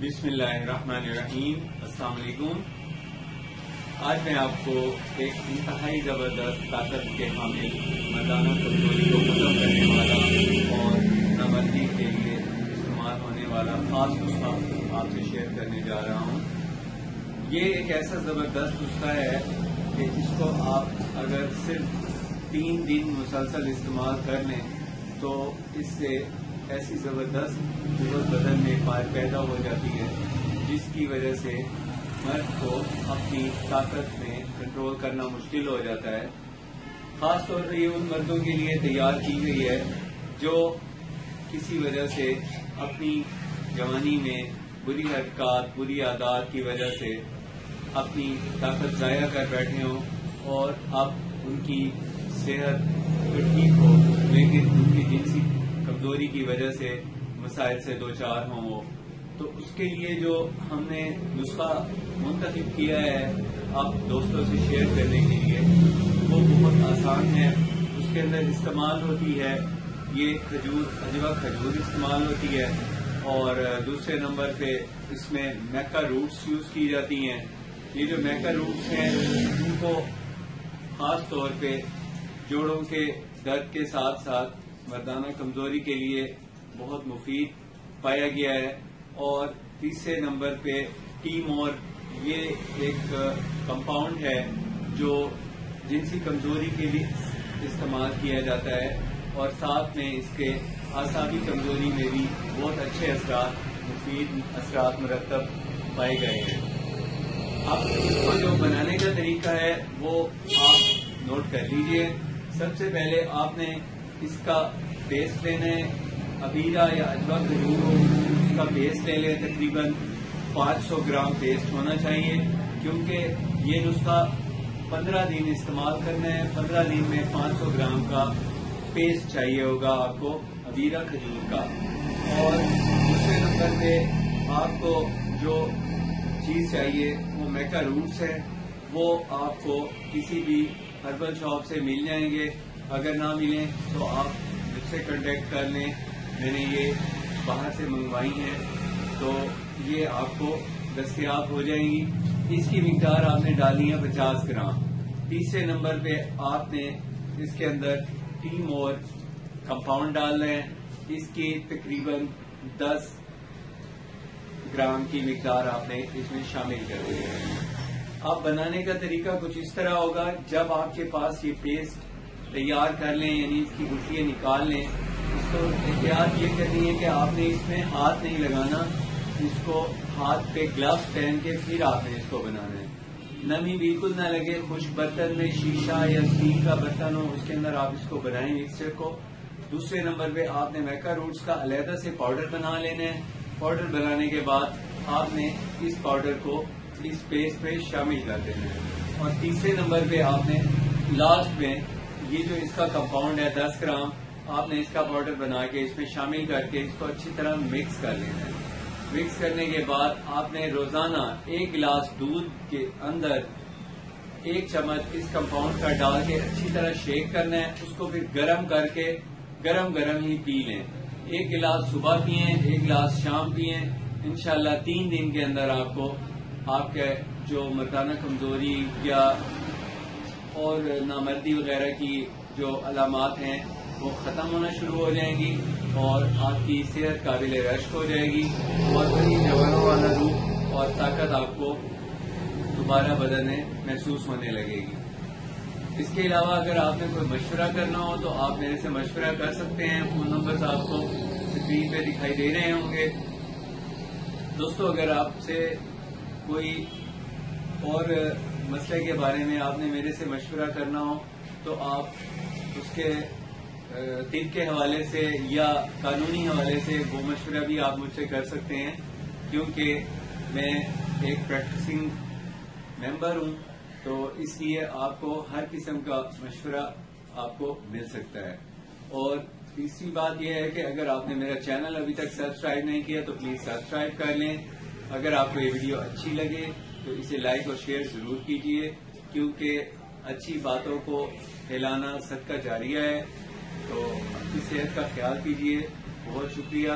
بسم اللہ الرحمن الرحیم. السلام علیکم. آج میں آپ کو ایک انتہائی زبردست طاقت کے حامل مردانہ کمزوری کو ختم کرنے والا اور نامردی کے لیے استعمال ہونے والا خاص نسخہ آپ سے شیئر کرنے جا رہا ہوں. یہ ایک ایسا زبردست نسخہ ہے کہ اس کو آپ اگر صرف 3 دن مسلسل استعمال کر لیں تو اس سے ایسی زبردست قوت بدن میں پیدا ہو جاتی ہے جس کی وجہ سے مرد کو اپنی طاقت میں کنٹرول کرنا مشکل ہو جاتا ہے. خاص طور پر یہ ان مردوں کے لیے تیار کی گئی ہے جو کسی وجہ سے اپنی جوانی میں بری حرکات بری عادات کی وجہ سے اپنی طاقت ضائع کر بیٹھے ہوں اور اب ان کی صحت تو ٹھیک ہو لیکن ان کی جنسی کمزوری کی وجہ سے مسائل سے دوچار ہوں وہ. تو اس کے لیے جو ہم نے نسخہ منتخب کیا ہے آپ دوستوں سے شیئر کرنے کے لیے وہ بہت آسان ہے. اس کے اندر استعمال ہوتی ہے یہ اجوا کھجور استعمال ہوتی ہے اور دوسرے نمبر پہ اس میں میکا روٹس یوز کی جاتی ہیں. یہ جو میکا روٹس ہیں ان کو خاص طور پہ جوڑوں کے درد کے ساتھ ساتھ مردانہ کمزوری کے لیے بہت مفید پایا گیا ہے. اور تیسرے نمبر پہ ٹیمور یہ ایک کمپاؤنڈ ہے جو جنسی کمزوری کے لیے استعمال کیا جاتا ہے اور ساتھ میں اس کے اعصابی کمزوری میں بھی بہت اچھے اثرات مفید اثرات مرتب پائے گئے ہیں. اب اس کو جو بنانے کا طریقہ ہے وہ آپ نوٹ کر لیجئے. سب سے پہلے آپ نے اس کا پیسٹ لینا ہے. ابیرا یا اجوا کھجور ہو اس کا پیسٹ لے لیں. تقریباً 500 گرام پیسٹ ہونا چاہیے کیونکہ یہ نسخہ 15 دن استعمال کرنا ہے. 15 دن میں 500 گرام کا پیسٹ چاہیے ہوگا آپ کو ابیرا کھجور کا. اور دوسرے نمبر پہ آپ کو جو چیز چاہیے وہ میکا روٹس ہے. وہ آپ کو کسی بھی ہربل شاپ سے مل جائیں گے. اگر نہ ملیں تو آپ مجھ سے کانٹیکٹ کر لیں. میں نے یہ باہر سے منگوائی ہیں تو یہ آپ کو دستیاب ہو جائیں گی. اس کی مقدار آپ نے ڈالنی ہے 50 گرام. تیسرے نمبر پہ آپ نے اس کے اندر ٹیمور کمپاؤنڈ ڈالنا ہے. اس کی تقریباً 10 گرام کی مقدار آپ نے اس میں شامل کر دی ہے. اب بنانے کا طریقہ کچھ اس طرح ہوگا. جب آپ کے پاس یہ پیسٹ تیار کر لیں یعنی اس کی گٹھلیاں نکال لیں اس کو احتیاط یہ کرنی ہے کہ آپ نے اس میں ہاتھ نہیں لگانا. اس کو ہاتھ پہ گلوز پہن کے پھر آپ نے اس کو بنانا ہے. نمی بالکل نہ لگے. خشک برتن میں شیشہ یا اسٹیل کا برتن ہو اس کے اندر آپ اس کو بنائیں مکسچر کو. دوسرے نمبر پہ آپ نے میکا روٹس کا علیحدہ سے پاؤڈر بنا لینا ہے. پاؤڈر بنانے کے بعد آپ نے اس پاؤڈر کو اس پیسٹ پہ شامل کر دینا ہے. اور تیسرے نمبر پہ آپ نے لاسٹ میں یہ جو اس کا کمپاؤنڈ ہے 10 گرام آپ نے اس کا پاؤڈر بنا کے اس میں شامل کر کے اس کو اچھی طرح مکس کر لینا ہے. مکس کرنے کے بعد آپ نے روزانہ 1 گلاس دودھ کے اندر 1 چمچ اس کمپاؤنڈ کا ڈال کے اچھی طرح شیک کرنا ہے. اس کو پھر گرم کر کے گرم ہی پی لیں. 1 گلاس صبح پئیں 1 گلاس شام پئیں. انشاءاللہ 3 دن کے اندر آپ کو آپ کے جو مردانہ کمزوری یا اور نامردی وغیرہ کی جو علامات ہیں وہ ختم ہونا شروع ہو جائیں گی اور آپ کی صحت قابل رشک ہو جائے گی اور وہی جوانوں والا روح اور طاقت آپ کو دوبارہ بدن میں محسوس ہونے لگے گی. اس کے علاوہ اگر آپ نے کوئی مشورہ کرنا ہو تو آپ میرے سے مشورہ کر سکتے ہیں. فون نمبرز آپ کو اسکرین پہ دکھائی دے رہے ہوں گے. دوستو اگر آپ سے کوئی اور مسئلے کے بارے میں آپ نے میرے سے مشورہ کرنا ہو تو آپ اس کے طب کے حوالے سے یا قانونی حوالے سے وہ مشورہ بھی آپ مجھ سے کر سکتے ہیں کیونکہ میں ایک پریکٹسنگ ممبر ہوں تو اس لیے آپ کو ہر قسم کا مشورہ آپ کو مل سکتا ہے. اور تیسری بات یہ ہے کہ اگر آپ نے میرا چینل ابھی تک سبسکرائب نہیں کیا تو پلیز سبسکرائب کر لیں. اگر آپ کو یہ ویڈیو اچھی لگے تو اسے لائک اور شیئر ضرور کیجیے کیونکہ اچھی باتوں کو پھیلانا صدقہ جاریہ ہے. تو اپنی صحت کا خیال کیجیے. بہت شکریہ.